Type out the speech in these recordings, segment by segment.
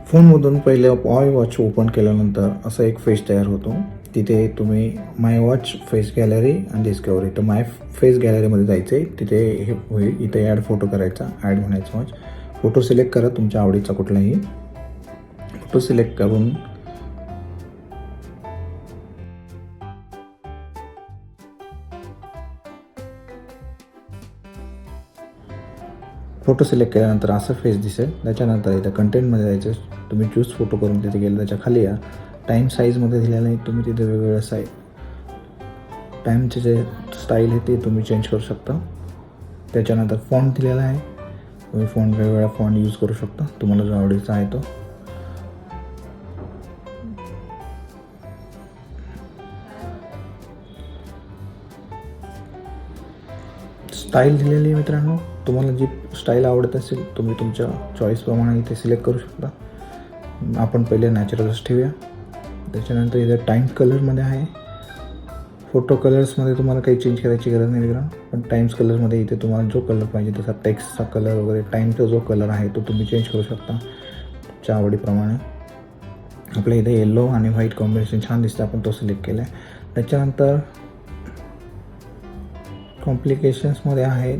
फोनमधून पहिले माय watch open केल्यानंतर असा एक फेस तयार होतो. तिथे तुम्ही माय वॉच, फेस गॅलरी आणि डिस्कवरी, तर माय फेस गॅलरीमध्ये जायचं आहे. तिथे हे होईल, इथे ॲड फोटो करायचा, ॲड म्हणायचं वॉच. फोटो सिलेक्ट करा तुमच्या आवडीचा कुठलाही फोटो सिलेक्ट करून फोटो सिलेक्ट केल्यानंतर असं फेस दिसेल. त्याच्यानंतर इथं कंटेंटमध्ये जायचं, तुम्ही चूज फोटो करून तिथे गेलं. त्याच्या खाली या टाईम साईजमध्ये दिलेलं आहे, तुम्ही तिथे वेगवेगळं टाईमचे जे स्टाईल आहे ते तुम्ही चेंज करू शकता. त्याच्यानंतर फॉन्ट दिलेला आहे, तुम्ही फॉन्ट वेगवेगळा फॉन्ट यूज करू शकता, तुम्हाला जो आवडीचा आहे तो. स्टाईल दिलेली आहे मित्रांनो, तुम्हाला जी स्टाईल आवडत असेल तुम्ही तुमच्या चॉईसप्रमाणे इथे सिलेक्ट करू शकता. आपण पहिले नॅचरलच ठेवूया. त्याच्यानंतर इथे टाईम कलरमध्ये आहे. फोटो कलर्समध्ये तुम्हाला काही चेंज करायची गरज नाही मित्रांनो, पण टाईम्स कलरमध्ये इथे तुम्हाला जो कलर पाहिजे तसा टेक्स्टचा कलर वगैरे टाईमचा जो कलर आहे तो तुम्ही चेंज करू शकता तुमच्या आवडीप्रमाणे. आपल्या इथे येलो आणि व्हाईट कॉम्बिनेशन छान दिसतं, आपण तो सिलेक्ट केला आहे. त्याच्यानंतर कॉम्प्लिकेशन्समध्ये आहे,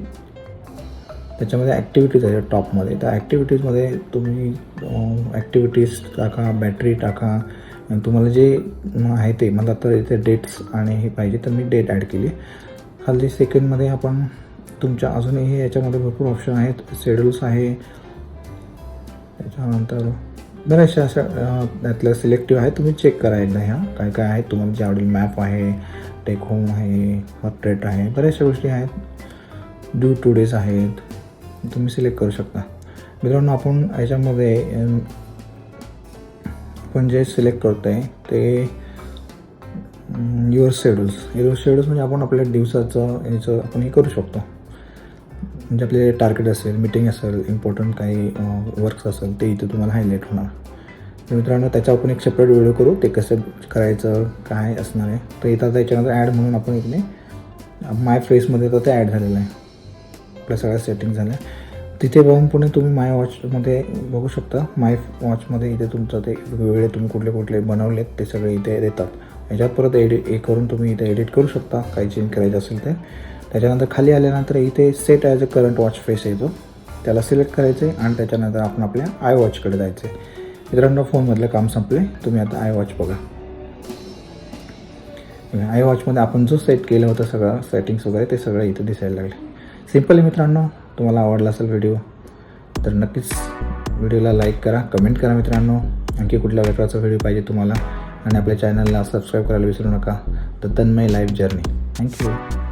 त्याच्यामध्ये ॲक्टिव्हिटीज आहे टॉपमध्ये. त्या ॲक्टिव्हिटीजमध्ये तुम्ही ॲक्टिव्हिटीज टाका, बॅटरी टाका, आणि तुम्हाला जे आहे ते. मला तर इथे डेट्स आणि हे पाहिजे तर मी डेट ॲड केली. खाली सेकंडमध्ये आपण तुमच्या अजूनही याच्यामध्ये भरपूर ऑप्शन आहेत. शेड्यूल्स आहे, त्याच्यानंतर बऱ्याचशा अशा त्यातल्या सिलेक्टिव्ह आहे, तुम्ही चेक करा एकदा. ह्या काय काय आहेत तुम्हाला जे आवडेल. मॅप आहे, टेक होम आहे, हॉट रेट आहे, बऱ्याचशा गोष्टी आहेत. ड्यू टू डेज आहेत, तुम्ही सिलेक्ट करू शकता. मित्रांनो आपण याच्यामध्ये आपण जे सिलेक्ट करतो आहे ते युअर शेड्यूल्स म्हणजे आपण आपल्या दिवसाचं याचं आपण हे करू शकतो. म्हणजे आपले टार्गेट असेल, मीटिंग असेल, इम्पॉर्टंट काही वर्क्स असेल ते इथे तुम्हाला हायलाईट होणार. तर मित्रांनो त्याचा आपण एक सेपरेट व्हिडिओ करू, ते कसं करायचं काय असणार आहे. तर इथं त्याच्यानंतर ॲड म्हणून आपण इथे माय फेसमध्ये तर ते ॲड झालेलं आहे, आपल्या सगळ्या सेटिंग झाल्या. तिथे बघून पुढे तुम्ही माय वॉचमध्ये बघू शकता. माय वॉचमध्ये इथे तुमचं ते वेगवेगळे तुम्ही कुठले कुठले बनवलेत ते सगळे इथे देतात. याच्यात परत हे करून तुम्ही इथे एडिट करू शकता काही चेंज करायचं असेल तर. त्याच्यानंतर खाली आल्यानंतर इथे set as a current watch face येतो, त्याला सिलेक्ट करायचं आहे आणि त्याच्यानंतर आपण आपल्या आय वॉचकडे जायचं आहे. मित्रांनो फोनमधलं काम संपले, तुम्ही आता आय वॉच बघा. आय वॉचमध्ये आपण जो सेट केलं होतं सगळं सेटिंग्स वगैरे ते सगळं इथे दिसायला लागले. सिम्पल आहे मित्रांनो. तुम्हाला आवडला असेल व्हिडिओ तर नक्कीच व्हिडिओला लाईक करा, कमेंट करा मित्रांनो. आणखी कुठल्या प्रकारचा व्हिडिओ पाहिजे तुम्हाला, आणि आपल्या चॅनलला सबस्क्राईब करायला विसरू नका. तर तन्मय लाईफ जर्नी. थँक्यू.